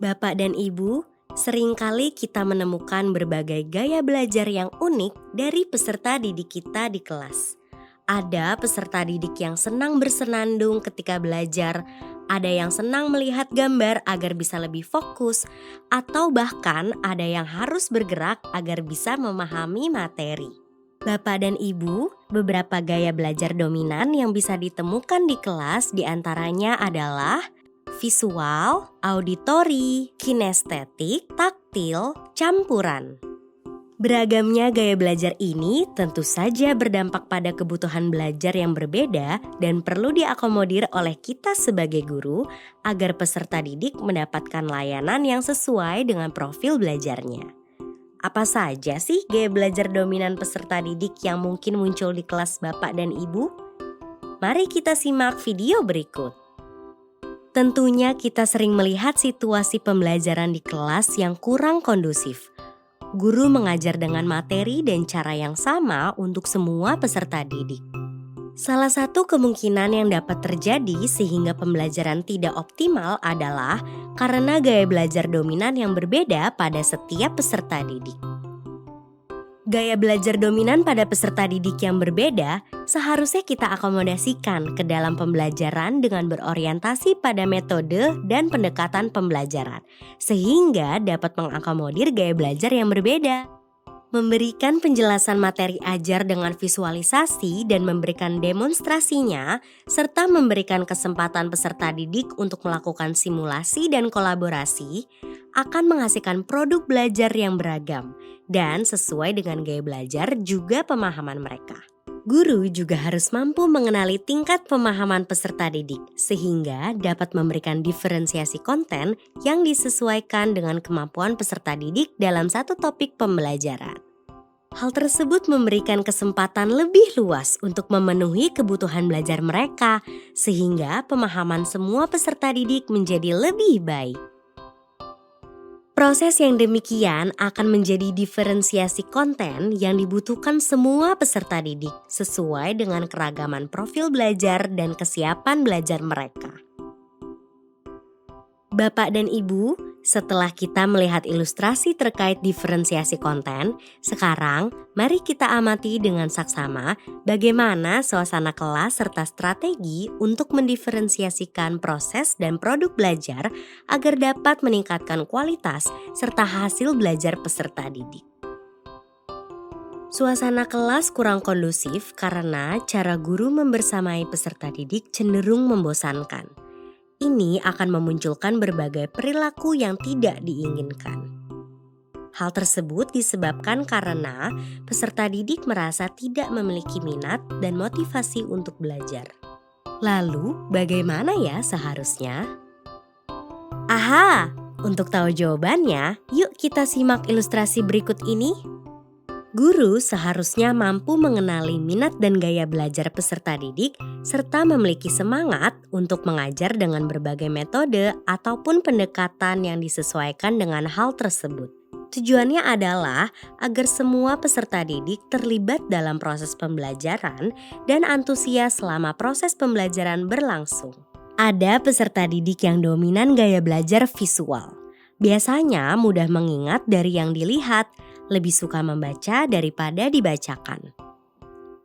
Bapak dan Ibu, seringkali kita menemukan berbagai gaya belajar yang unik dari peserta didik kita di kelas. Ada peserta didik yang senang bersenandung ketika belajar, ada yang senang melihat gambar agar bisa lebih fokus, atau bahkan ada yang harus bergerak agar bisa memahami materi. Bapak dan Ibu, beberapa gaya belajar dominan yang bisa ditemukan di kelas diantaranya adalah visual, auditori, kinestetik, taktil, campuran. Beragamnya gaya belajar ini tentu saja berdampak pada kebutuhan belajar yang berbeda dan perlu diakomodir oleh kita sebagai guru agar peserta didik mendapatkan layanan yang sesuai dengan profil belajarnya. Apa saja sih gaya belajar dominan peserta didik yang mungkin muncul di kelas Bapak dan Ibu? Mari kita simak video berikut. Tentunya kita sering melihat situasi pembelajaran di kelas yang kurang kondusif. Guru mengajar dengan materi dan cara yang sama untuk semua peserta didik. Salah satu kemungkinan yang dapat terjadi sehingga pembelajaran tidak optimal adalah karena gaya belajar dominan yang berbeda pada setiap peserta didik. Gaya belajar dominan pada peserta didik yang berbeda seharusnya kita akomodasikan ke dalam pembelajaran dengan berorientasi pada metode dan pendekatan pembelajaran, sehingga dapat mengakomodir gaya belajar yang berbeda. Memberikan penjelasan materi ajar dengan visualisasi dan memberikan demonstrasinya, serta memberikan kesempatan peserta didik untuk melakukan simulasi dan kolaborasi, akan menghasilkan produk belajar yang beragam dan sesuai dengan gaya belajar juga pemahaman mereka. Guru juga harus mampu mengenali tingkat pemahaman peserta didik sehingga dapat memberikan diferensiasi konten yang disesuaikan dengan kemampuan peserta didik dalam satu topik pembelajaran. Hal tersebut memberikan kesempatan lebih luas untuk memenuhi kebutuhan belajar mereka sehingga pemahaman semua peserta didik menjadi lebih baik. Proses yang demikian akan menjadi diferensiasi konten yang dibutuhkan semua peserta didik sesuai dengan keragaman profil belajar dan kesiapan belajar mereka. Bapak dan Ibu, setelah kita melihat ilustrasi terkait diferensiasi konten, sekarang mari kita amati dengan saksama bagaimana suasana kelas serta strategi untuk mendiferensiasikan proses dan produk belajar agar dapat meningkatkan kualitas serta hasil belajar peserta didik. Suasana kelas kurang kondusif karena cara guru membersamai peserta didik cenderung membosankan. Ini akan memunculkan berbagai perilaku yang tidak diinginkan. Hal tersebut disebabkan karena peserta didik merasa tidak memiliki minat dan motivasi untuk belajar. Lalu, bagaimana ya seharusnya? Aha, untuk tahu jawabannya, yuk kita simak ilustrasi berikut ini. Guru seharusnya mampu mengenali minat dan gaya belajar peserta didik serta memiliki semangat untuk mengajar dengan berbagai metode ataupun pendekatan yang disesuaikan dengan hal tersebut. Tujuannya adalah agar semua peserta didik terlibat dalam proses pembelajaran dan antusias selama proses pembelajaran berlangsung. Ada peserta didik yang dominan gaya belajar visual. Biasanya mudah mengingat dari yang dilihat, lebih suka membaca daripada dibacakan.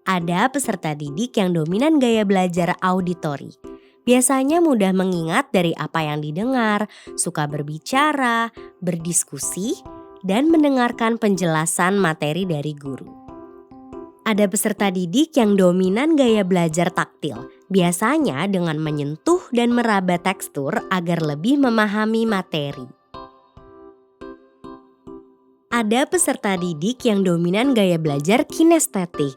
Ada peserta didik yang dominan gaya belajar auditori. Biasanya mudah mengingat dari apa yang didengar, suka berbicara, berdiskusi, dan mendengarkan penjelasan materi dari guru. Ada peserta didik yang dominan gaya belajar taktil. Biasanya dengan menyentuh dan meraba tekstur agar lebih memahami materi. Ada peserta didik yang dominan gaya belajar kinestetik.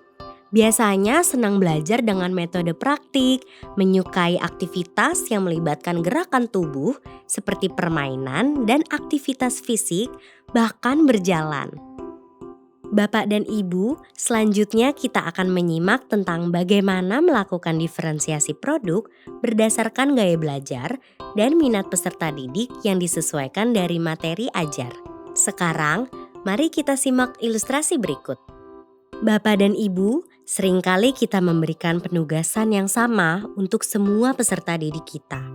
Biasanya senang belajar dengan metode praktik, menyukai aktivitas yang melibatkan gerakan tubuh seperti permainan dan aktivitas fisik, bahkan berjalan. Bapak dan Ibu, selanjutnya kita akan menyimak tentang bagaimana melakukan diferensiasi produk berdasarkan gaya belajar dan minat peserta didik yang disesuaikan dari materi ajar. Sekarang, mari kita simak ilustrasi berikut. Bapak dan Ibu, seringkali kita memberikan penugasan yang sama untuk semua peserta didik kita.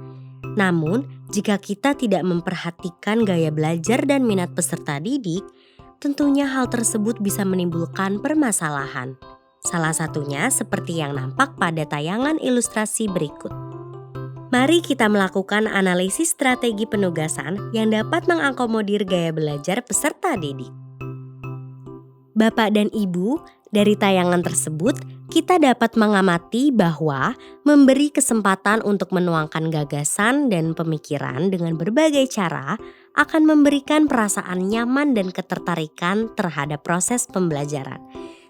Namun, jika kita tidak memperhatikan gaya belajar dan minat peserta didik, tentunya hal tersebut bisa menimbulkan permasalahan. Salah satunya seperti yang nampak pada tayangan ilustrasi berikut. Mari kita melakukan analisis strategi penugasan yang dapat mengakomodir gaya belajar peserta didik. Bapak dan Ibu, dari tayangan tersebut kita dapat mengamati bahwa memberi kesempatan untuk menuangkan gagasan dan pemikiran dengan berbagai cara akan memberikan perasaan nyaman dan ketertarikan terhadap proses pembelajaran,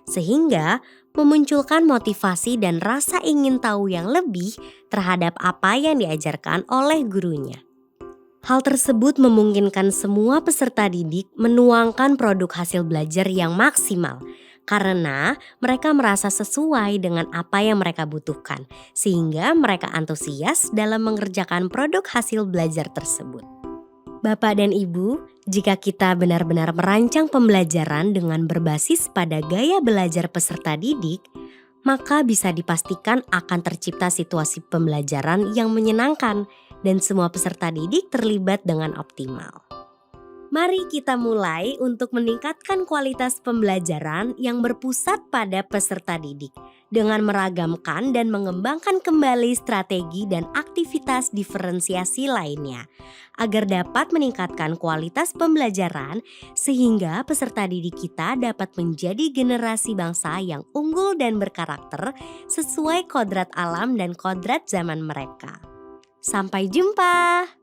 sehingga memunculkan motivasi dan rasa ingin tahu yang lebih terhadap apa yang diajarkan oleh gurunya. Hal tersebut memungkinkan semua peserta didik menuangkan produk hasil belajar yang maksimal karena mereka merasa sesuai dengan apa yang mereka butuhkan, sehingga mereka antusias dalam mengerjakan produk hasil belajar tersebut. Bapak dan Ibu, jika kita benar-benar merancang pembelajaran dengan berbasis pada gaya belajar peserta didik, maka bisa dipastikan akan tercipta situasi pembelajaran yang menyenangkan dan semua peserta didik terlibat dengan optimal. Mari kita mulai untuk meningkatkan kualitas pembelajaran yang berpusat pada peserta didik dengan meragamkan dan mengembangkan kembali strategi dan aktivitas diferensiasi lainnya agar dapat meningkatkan kualitas pembelajaran sehingga peserta didik kita dapat menjadi generasi bangsa yang unggul dan berkarakter sesuai kodrat alam dan kodrat zaman mereka. Sampai jumpa!